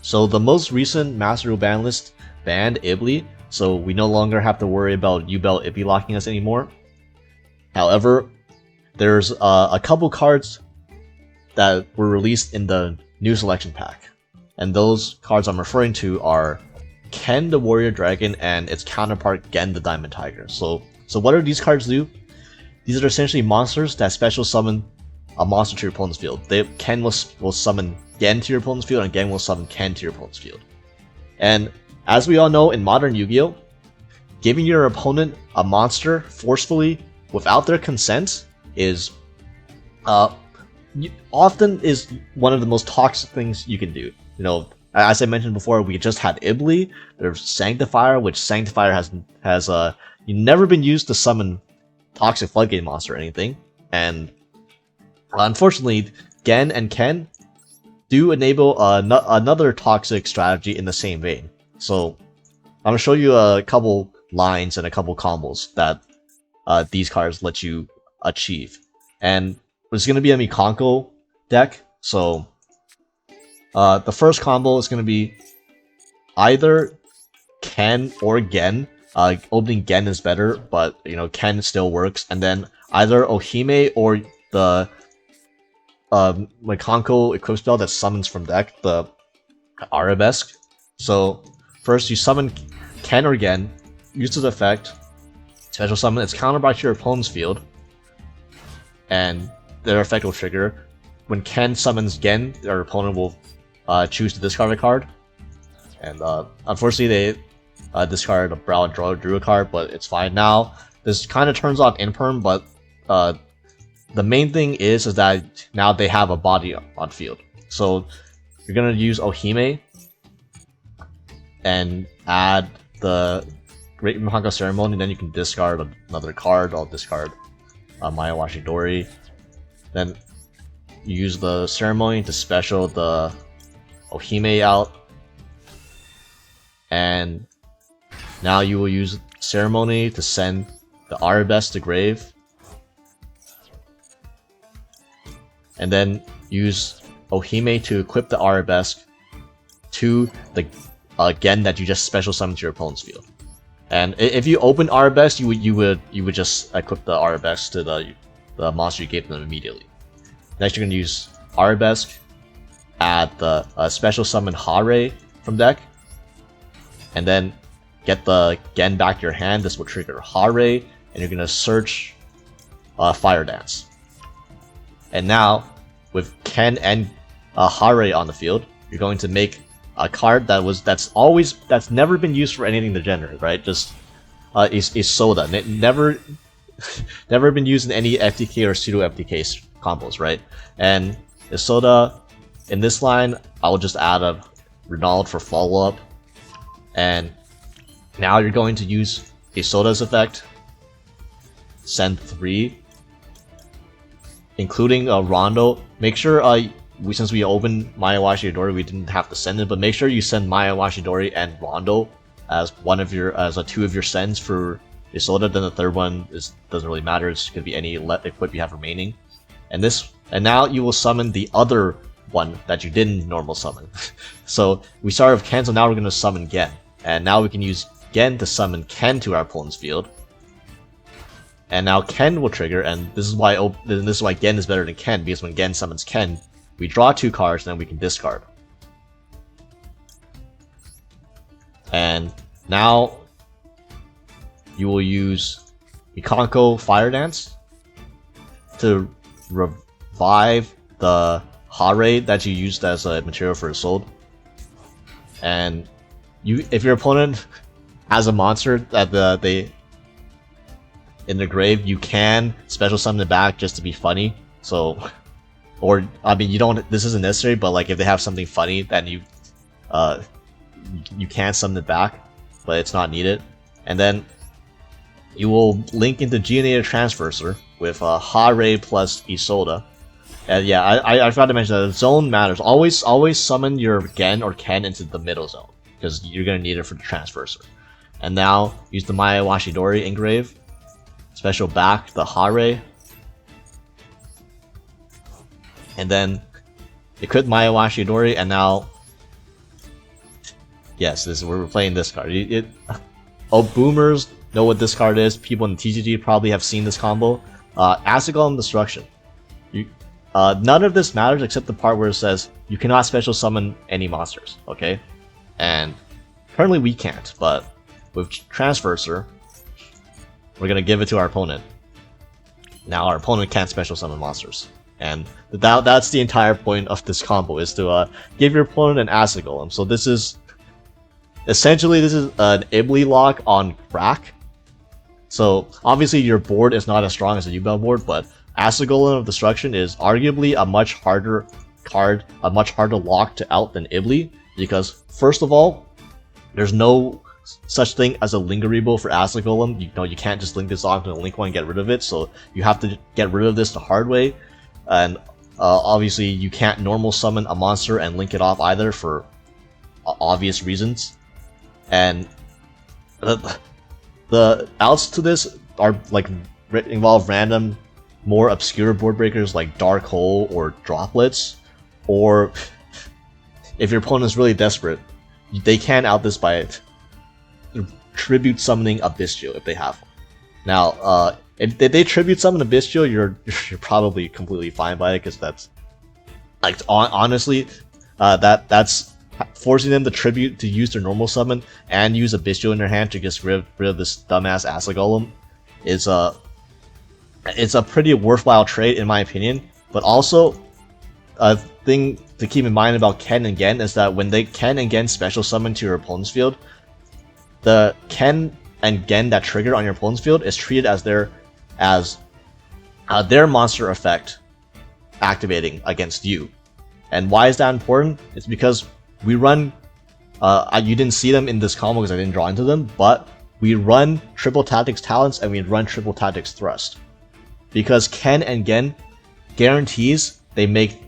So the most recent Master Duel ban list banned Ibli, so we no longer have to worry about Yubel Ibli locking us anymore. However, there's a couple cards that were released in the new selection pack, and those cards I'm referring to are Ken the Warrior Dragon and its counterpart Gen the Diamond Tiger. So what do these cards do? These are essentially monsters that special summon a monster to your opponent's field. Ken will summon Gen to your opponent's field, and Gen will summon Ken to your opponent's field. And as we all know, in modern Yu-Gi-Oh!, giving your opponent a monster forcefully without their consent is often is one of the most toxic things you can do. You know, as I mentioned before, we just had Ibli. There's Sanctifier, which Sanctifier has never been used to summon toxic floodgate monster or anything, and unfortunately, Gen and Ken do enable another toxic strategy in the same vein. So I'm gonna show you a couple lines and a couple combos that these cards let you achieve, and it's gonna be a Mikanko deck. So the first combo is gonna be either Ken or Gen. Opening Gen is better, but you know, Ken still works, and then either Ohime or the Mikanko equip spell that summons from deck, the Arabesque. So first you summon Ken or Gen, use its effect, special summon, it's countered by your opponent's field, and their effect will trigger. When Ken summons Gen, their opponent will choose to discard a card, and unfortunately they discard a Brow and drew a card, but it's fine now. This kind of turns off Imperm, but the main thing is that now they have a body on field. So you're gonna use Ohime and add the Great Mikanko Ceremony, then you can discard another card. I'll discard Mayawashi Dori. Then you use the Ceremony to special the Ohime out, and now you will use Ceremony to send the Arabesque to grave, and then use Ohime to equip the Arabesque to the Gen that you just special summoned to your opponent's field. And if you open Arabesque, you would just equip the Arabesque to the monster you gave them immediately. Next, you're gonna use Arabesque, add the special summon Hare from deck, and then get the Gen back to your hand. This will trigger Hare, and you're gonna search Fire Dance. And now, with Ken and Hare on the field, you're going to make a card that's never been used for anything degenerate, right? Just is Soda. Never been used in any FTK or pseudo FTK combos, right? And Isoda, in this line, I will just add a Ronald for follow up, and now you're going to use Isoda's effect, send 3, including Rondo. Make sure since we opened Mayawashi Dori, we didn't have to send it, but make sure you send Mayawashi Dori and Rondo as two of your sends for Isoda. Then the third one doesn't really matter. It's gonna be any equip you have remaining, and now you will summon the other one that you didn't normal summon. So we started with Ken, so now we're gonna summon Gen, and now we can use Gen to summon Ken to our opponent's field. And now Ken will trigger, and this is why Gen is better than Ken, because when Gen summons Ken, we draw 2 cards, and then we can discard. And now you will use Mikanko Fire Dance to revive the Hare that you used as a material for Isolde. And if your opponent has a monster that in the grave, you can special summon it back just to be funny. So, or I mean, this isn't necessary, but like if they have something funny, then you can summon it back, but it's not needed. And then you will link into Geonator Transverser with Hare plus Isolde. And yeah, I forgot to mention that zone matters. Always summon your Gen or Ken into the middle zone, because you're gonna need it for the Transverser. And now use the Mayawashi Dori engrave, special back the Hare, and then equip Mayawashi Dori, and now Yes, we're playing this card. Boomers know what this card is. People in TCG probably have seen this combo. Acid Golem Destruction. None of this matters except the part where it says you cannot special summon any monsters. Okay, and currently we can't, but with Transverser, we're gonna give it to our opponent. Now our opponent can't special summon monsters, and that's the entire point of this combo, is to give your opponent an Acid Golem. So this is essentially an Ibli lock on crack. So obviously your board is not as strong as a U-Bell board, but Acid Golem of Destruction is arguably a much harder card, a much harder lock to out than Ibli, because first of all, there's no such thing as a Lingerable for Acid Golem. You can't just link this onto the link one and get rid of it, so you have to get rid of this the hard way. And obviously you can't normal summon a monster and link it off either for obvious reasons. And the outs to this are like involve random, more obscure board breakers like Dark Hole or Droplets, or if your opponent is really desperate, they can out this by tribute summoning Abyssio if they have one. Now, if they tribute summon Abyssio, you're probably completely fine by it, because that's like honestly, that's forcing them to use their normal summon and use Abyssio in their hand to get rid of this dumbass Acid Golem is it's a pretty worthwhile trade in my opinion. But also, a thing to keep in mind about Ken and Gen is that when they Ken and Gen special summon to your opponent's field, the Ken and Gen that trigger on your opponent's field is treated as their monster effect activating against you. And why is that important? It's because we run, you didn't see them in this combo because I didn't draw into them, but we run Triple Tactics Talents and we run Triple Tactics Thrust. Because Ken and Gen guarantees they make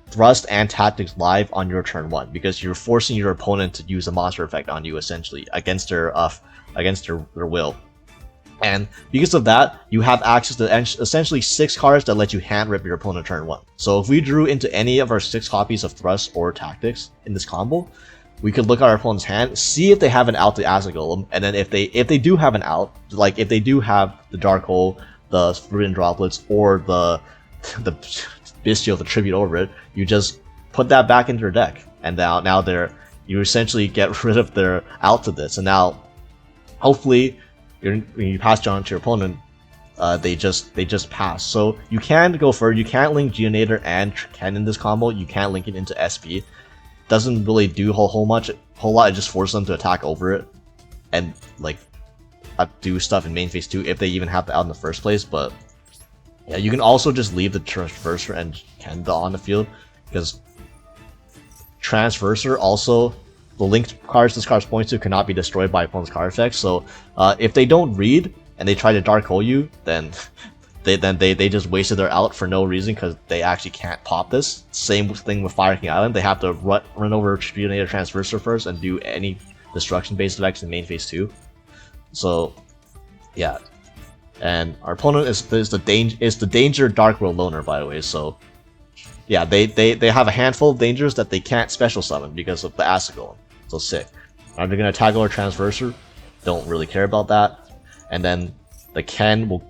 Thrust and Tactics live on your turn 1, because you're forcing your opponent to use a monster effect on you essentially against their will. And because of that, you have access to essentially 6 cards that let you hand rip your opponent turn 1. So if we drew into any of our 6 copies of Thrust or Tactics in this combo, we could look at our opponent's hand, see if they have an out to Acid Golem, and then if they do have an out, like if they do have the Dark Hole, the Forbidden Droplets, or the Bistio, the tribute over it, you just put that back into your deck, and now you essentially get rid of their out to this, and now hopefully when you pass it on to your opponent, they just pass. So you can go further. You can't link Geonator and Ken in this combo. You can't link it into SP. Doesn't really do a whole lot. It just forces them to attack over it and like do stuff in main phase 2 if they even have the out in the first place. But yeah, you can also just leave the Transverser and Ken on the field, because Transverser also, the linked cards this card points to cannot be destroyed by opponent's card effects. So if they don't read and they try to Dark Hole you, then they just wasted their out for no reason, because they actually can't pop this. Same thing with Fire King Island. They have to run over Tribunate Transverser first and do any destruction based effects in main phase 2. So yeah, and our opponent is the danger Dark World Loner, by the way. So yeah, they have a handful of dangers that they can't special summon because of the Acid Golem. So sick. Are they gonna attack our Transverser? Don't really care about that. And then the Ken will,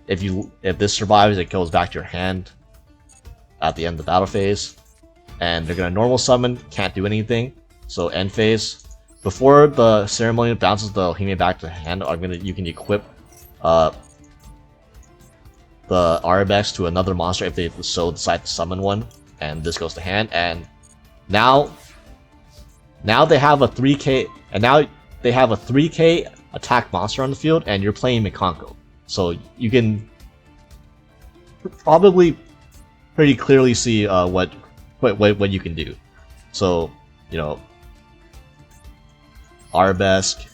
if this survives, it goes back to your hand at the end of the battle phase. And they're gonna normal summon, can't do anything. So end phase. Before the ceremony bounces the Hime back to hand, you can equip the Arabex to another monster if they so decide to summon one, and this goes to hand. And now they have a 3k, and now they have a 3k attack monster on the field, and you're playing Mikanko, so you can probably pretty clearly see what you can do. So you know, Arabesk,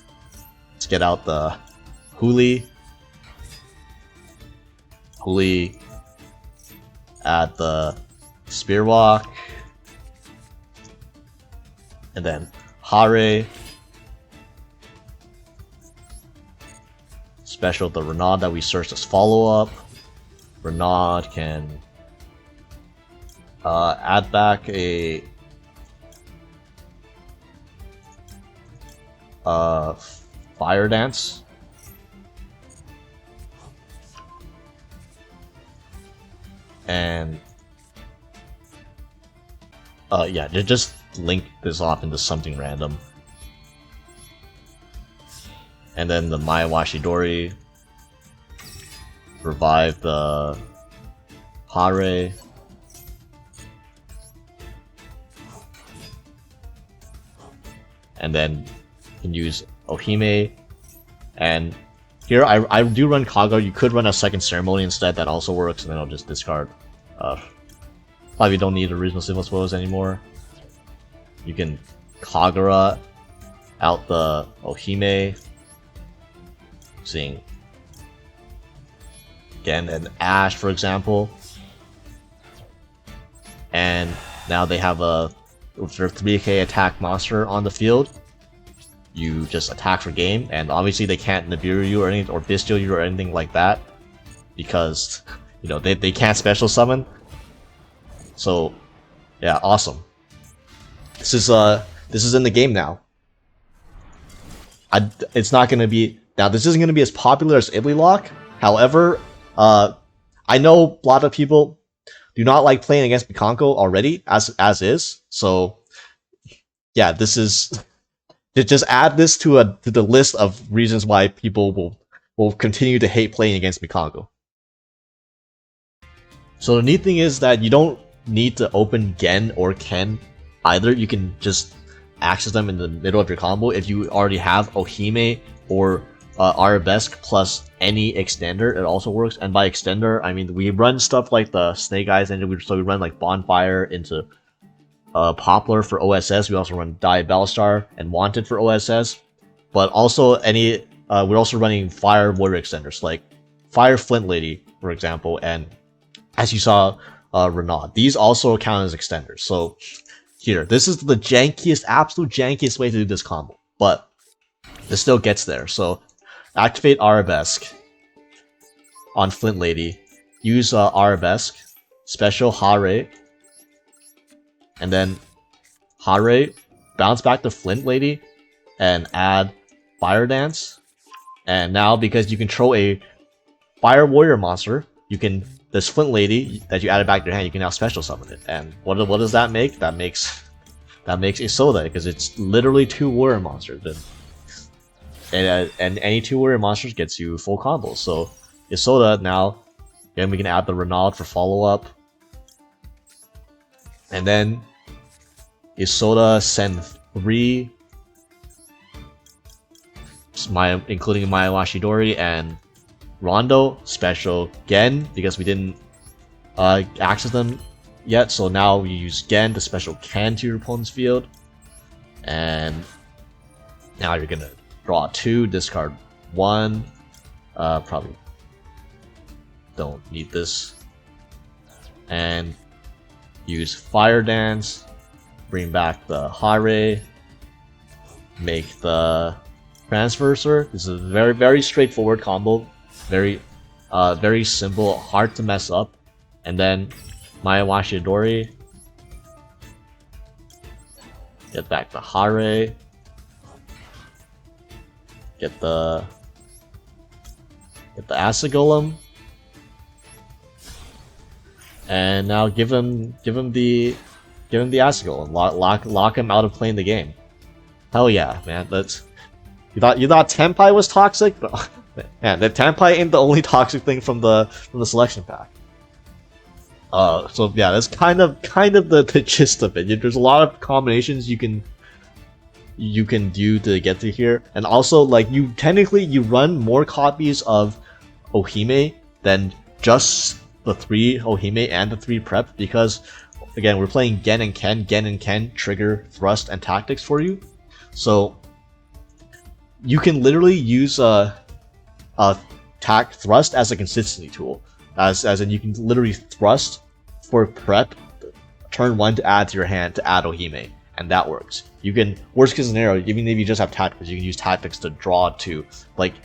let's get out the Huli at the Spearwalk, and then Hare, special the Renaud that we searched as follow-up. Renaud can add back a Fire Dance. And yeah, just link this off into something random. And then the Mayawashidori, revive the Hare, and then you can use Ohime. And here I do run Kaga. You could run a second ceremony instead, that also works, and then I'll just discard. Probably don't need original Symbol Spoils anymore. You can Kagura out the Ohime, seeing again an Ash, for example. And now they have a their 3k attack monster on the field. You just attack for game, and obviously they can't Nibiru you or anything, or Bestial you or anything like that, because you know they can't special summon. So yeah, awesome. This is in the game now. It's not gonna be now. This isn't gonna be as popular as Ibly Lock. However, I know a lot of people do not like playing against Mikanko already as is. So yeah, this is just add this to the list of reasons why people will continue to hate playing against Mikanko. So the neat thing is that you don't need to open Gen or Ken either. You can just access them in the middle of your combo if you already have Ohime or Arabesque plus any extender. It also works. And by extender, I mean we run stuff like the Snake Eyes engine, so we run like Bonfire into Poplar for OSS. We also run Die Ballstar and Wanted for OSS, but also any we're also running Fire Warrior extenders like Fire Flint Lady, for example, and as you saw, Renaud. These also count as extenders. So here, this is the jankiest, absolute jankiest way to do this combo, but it still gets there. So activate Arabesque on Flint Lady, use Arabesque, special Hare, and then Hare, bounce back to Flint Lady, and add Fire Dance. And now, because you control a Fire Warrior monster, you can, this Flint Lady that you added back to your hand, you can now special summon it. And what does that make? That makes Isoda, because it's literally 2 warrior monsters. And any 2 warrior monsters gets you full combos. So Isoda now, again, we can add the Renaud for follow-up. And then Isoda send 3, including Mayawashidori and Rondo, special Gen, because we didn't access them yet, so now we use Gen to special Ken to your opponent's field. And now you're gonna draw 2, discard 1, probably don't need this, and use Fire Dance, bring back the Hare, make the Transverser. This is a very, very straightforward combo. Very simple, hard to mess up. And then Mayawashidori, get back the Hare, get the Acid Golem, and now give him the Acid Golem. Lock him out of playing the game. Hell yeah, man! That's you thought Tenpai was toxic. Man, the Tenpai ain't the only toxic thing from the selection pack. So yeah, that's kind of the gist of it. There's a lot of combinations you can do to get to here, and also like you run more copies of Ohime than just the 3 Ohime and the 3 prep, because again we're playing Gen and Ken trigger thrust and tactics for you, so you can literally use thrust as a consistency tool, as in you can literally thrust for prep turn 1 to add to your hand to add Ohime, and that works. You can, worst case scenario, even if you just have tactics, you can use tactics to draw 2. Like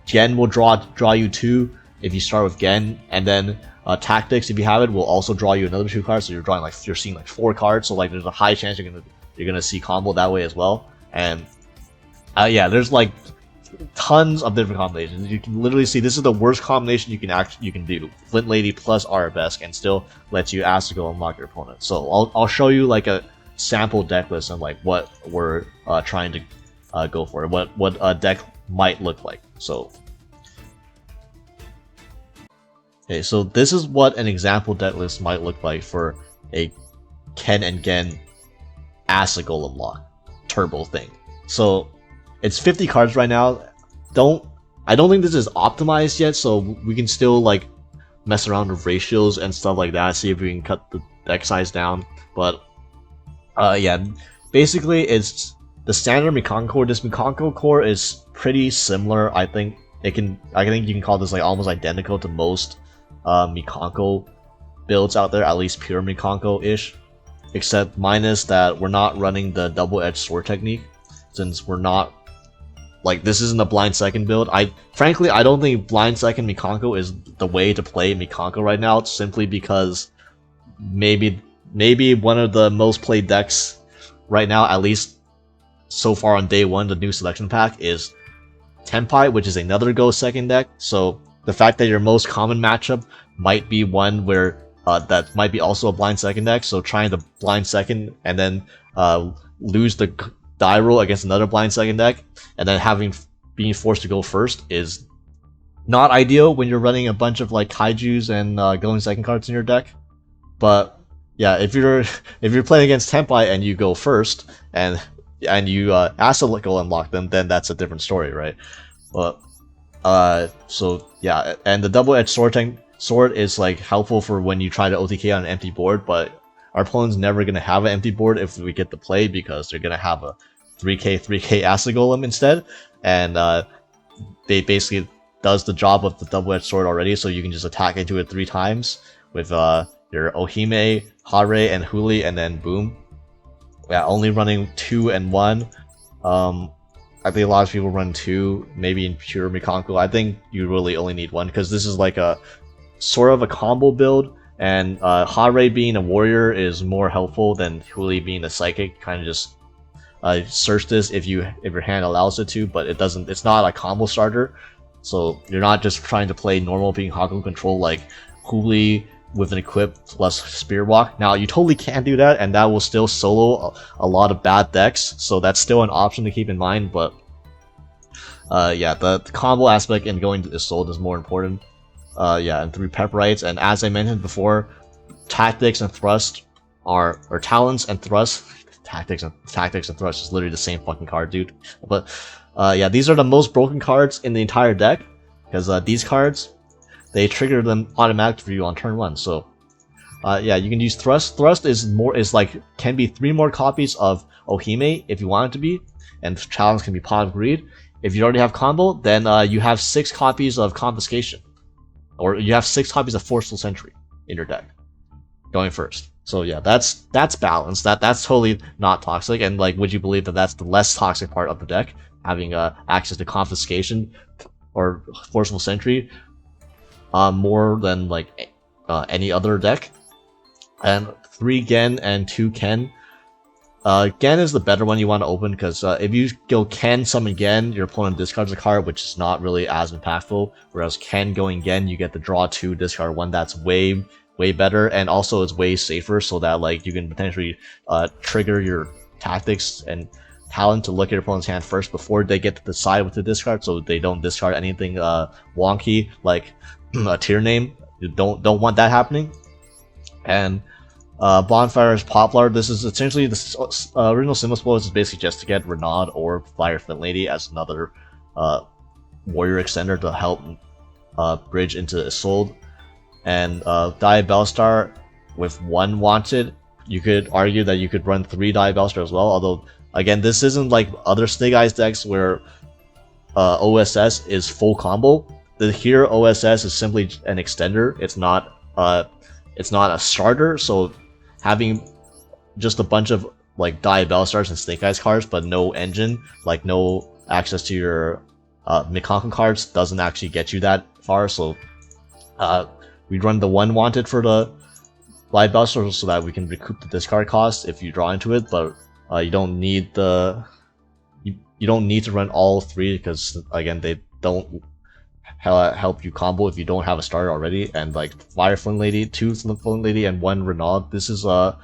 Gen will draw you 2 if you start with Gen, and then tactics, if you have it, will also draw you another 2 cards. So you're seeing like 4 cards. So like there's a high chance you're gonna see combo that way as well. And Yeah, there's like tons of different combinations. You can literally see this is the worst combination you can do. Flint Lady plus Arabesque and still lets you Astigo unlock your opponent. So I'll show you like a sample deck list and like what we're trying to go for, what a deck might look like. So okay, so this is what an example deck list might look like for a Ken and Gen Astigo unlock turbo thing. So it's 50 cards right now. I don't think this is optimized yet, so we can still like mess around with ratios and stuff like that, see if we can cut the deck size down. But yeah, basically it's the standard Mikanko core. This Mikanko core is pretty similar. I think you can call this like almost identical to most Mikanko builds out there, at least pure Mikanko-ish. Except minus that we're not running the double-edged sword technique, since we're not like, this isn't a blind second build. Frankly I don't think blind second Mikanko is the way to play Mikanko right now, simply because maybe one of the most played decks right now, at least so far on day one, the new selection pack, is Tenpai, which is another go second deck. So the fact that your most common matchup might be one where that might be also a blind second deck, so trying to blind second and then lose the die roll against another blind second deck, and then being forced to go first is not ideal when you're running a bunch of like kaijus and going second cards in your deck. But yeah, if you're playing against Tenpai and you go first and you ask to go unlock them, then that's a different story, right? But so yeah, and the double-edged sword is like helpful for when you try to OTK on an empty board, but our opponent's never gonna have an empty board if we get the play, because they're gonna have a 3k Acid Golem instead, and they basically does the job of the double-edged sword already, so you can just attack into it 3 times with your Ohime, Hare, and Huli, and then boom. Yeah, only running 2 and 1. I think a lot of people run 2, maybe in pure Mikanko. I think you really only need 1, because this is like a sort of a combo build, and Hare being a warrior is more helpful than Huli being a psychic. Kind of just search this if your hand allows it to, but it's not a combo starter, so you're not just trying to play normal being Haku control like Huli with an equip plus Spear Walk. Now you totally can do that, and that will still solo a lot of bad decks, so that's still an option to keep in mind. But yeah, the combo aspect in going to Isolde is more important. Yeah, and 3 Peperites, and as I mentioned before, tactics and thrust or talents and thrust. Tactics and thrust is literally the same fucking card, dude. But yeah, these are the most broken cards in the entire deck, because these cards, they trigger them automatically for you on turn 1. So yeah, you can use thrust. Thrust can be 3 more copies of Ohime if you want it to be, and challenge can be Pot of Greed. If you already have combo, then you have 6 copies of Confiscation, or you have 6 copies of Forceful Sentry in your deck going first. So yeah, that's balanced. That's totally not toxic. And like, would you believe that that's the less toxic part of the deck, having access to Confiscation or Forceful Sentry more than like any other deck? And 3 Gen and 2 Ken. Gen is the better one you want to open, because if you go Ken summon Gen, your opponent discards a card, which is not really as impactful. Whereas Ken going Gen, you get to draw 2, discard 1. That's way better, and also it's way safer, so that like you can potentially trigger your tactics and talent to look at your opponent's hand first before they get to decide what to discard, so they don't discard anything wonky like a tier name. You don't want that happening. And Bonfire's Poplar, this is essentially the original symbol spoil is basically just to get Renaud or Fire Flint Lady as another warrior extender to help bridge into Isolde. And Diabellstar with 1 wanted, you could argue that you could run 3 Diabellstar as well, although again, this isn't like other Snake Eyes decks where OSS is full combo. Here OSS is simply an extender. It's not a starter, so having just a bunch of like Diabellstars and Snake Eyes cards but no engine, like no access to your Mikanko cards, doesn't actually get you that far. So we run the 1 wanted for the Diabellstar so that we can recoup the discard cost if you draw into it, but you don't need the you don't need to run all 3 because again they don't help you combo if you don't have a starter already. And like Fire Flint Lady, 2 Flint Lady, and 1 Renaud. This is the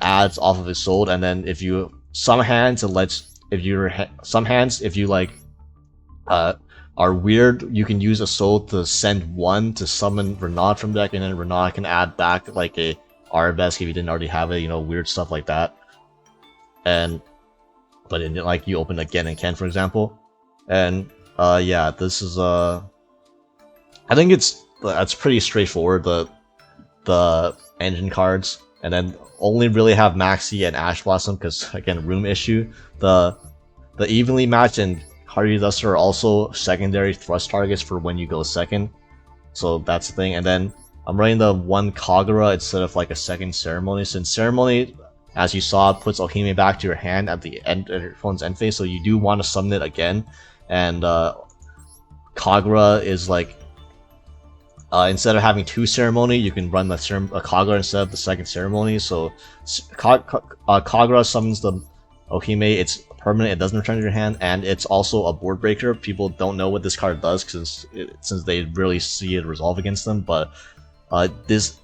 ads off of his sold. And then if you some hands it lets some hands if you like are weird, you can use a soul to send 1 to summon Renaud from deck, and then Renaud can add back like a Arabesk if you didn't already have it, weird stuff like that. And but in like you open again and Ken, for example. And yeah, this is I think that's pretty straightforward, the engine cards. And then only really have Maxi and Ash Blossom because again, room issue. The evenly matched and Hardy Duster are also secondary thrust targets for when you go second, so that's the thing. And then I'm running the 1 Kagura instead of like a second Ceremony, since Ceremony, as you saw, puts Ohime back to your hand at the end of your opponent's end phase, so you do want to summon it again. And Kagura is like, instead of having 2 Ceremony, you can run the Kagura instead of the second Ceremony. So Kagura summons the Ohime, it's permanent, it doesn't return to your hand, and it's also a board breaker. People don't know what this card does since they really see it resolve against them, but this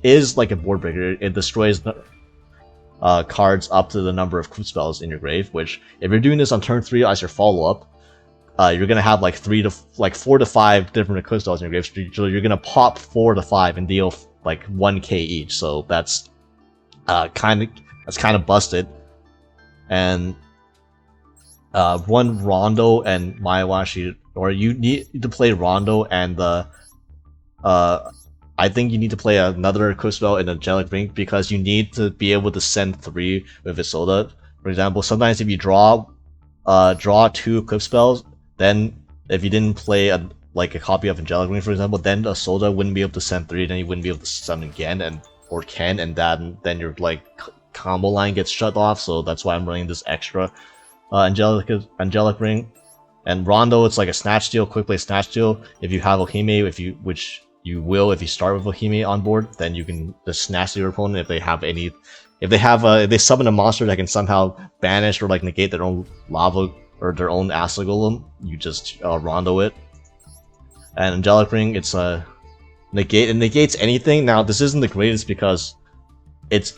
is like a board breaker. It destroys cards up to the number of quick spells in your grave, which if you're doing this on turn 3 as your follow-up, you're gonna have like 4 to 5 different quick spells in your grave, so you're gonna pop 4 to 5 and deal like 1k each, so that's kind of busted. And 1 Rondo and Mayawashi, or you need to play Rondo and I think you need to play another quick spell in Angelic Ring because you need to be able to send 3 with Isolde. For example, sometimes if you draw 2 quick spells, then if you didn't play a copy of Angelic Ring, for example, then Isolde wouldn't be able to send 3, then you wouldn't be able to summon again or Ken, and then your like combo line gets shut off. So that's why I'm running this extra Angelic Ring. And Rondo, it's like a snatch steal, quick play snatch steal. If you have Ohime, which you will if you start with Ohime on board, then you can just snatch your opponent if they summon a monster that can somehow banish or like negate their own lava or their own Acid Golem, you just Rondo it. And Angelic Ring, it's it negates anything. Now this isn't the greatest because it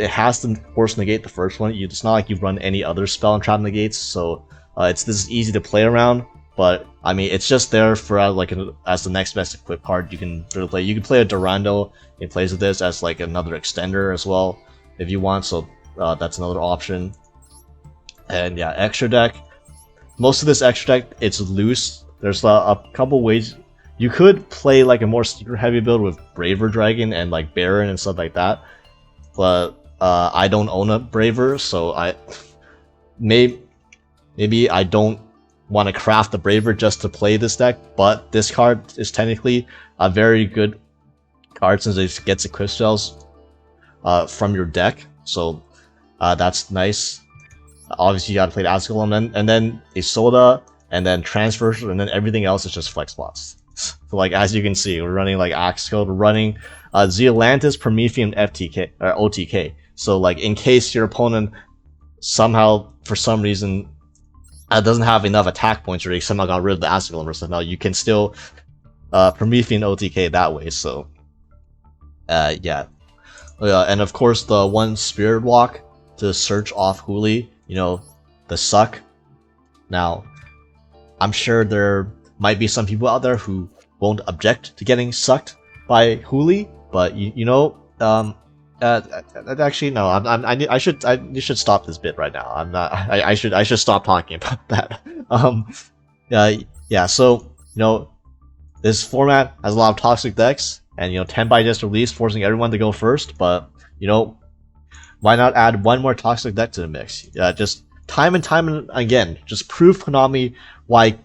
has to force negate the first one. It's not like you run any other spell and trap negates, so this is easy to play around. But I mean, it's just there for as the next best equip card. You can play. You can play a Durando in place of this as like another extender as well if you want. So that's another option. And yeah, extra deck. Most of this extra deck, it's loose. There's a couple ways you could play like a more secret heavy build with Braver Dragon and like Baron and stuff like that. But I don't own a Braver, so maybe I don't want to craft the Braver just to play this deck. But this card is technically a very good card since it gets equip spells from your deck, so that's nice. Obviously, you gotta play the Acid Golem, and then Isolde, and then transfers, and then everything else is just flex spots. So like as you can see, we're running like Axe Code, we're running Zealantis, Promethean, FTK or OTK. So like in case your opponent somehow for some reason doesn't have enough attack points, or they somehow got rid of the Acid Golem or something, you can still Promethean OTK that way. So yeah. And of course the 1 Spirit Walk to search off Huli, the suck. Now, I'm sure there might be some people out there who won't object to getting sucked by Huli, but actually no, I should stop this bit right now. I should stop talking about that. Yeah, so this format has a lot of toxic decks, and Tenpai just released, forcing everyone to go first, but why not add 1 more toxic deck to the mix? Just time and time again, just prove Konami why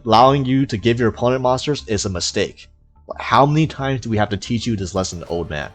allowing you to give your opponent monsters is a mistake. How many times do we have to teach you this lesson, old man?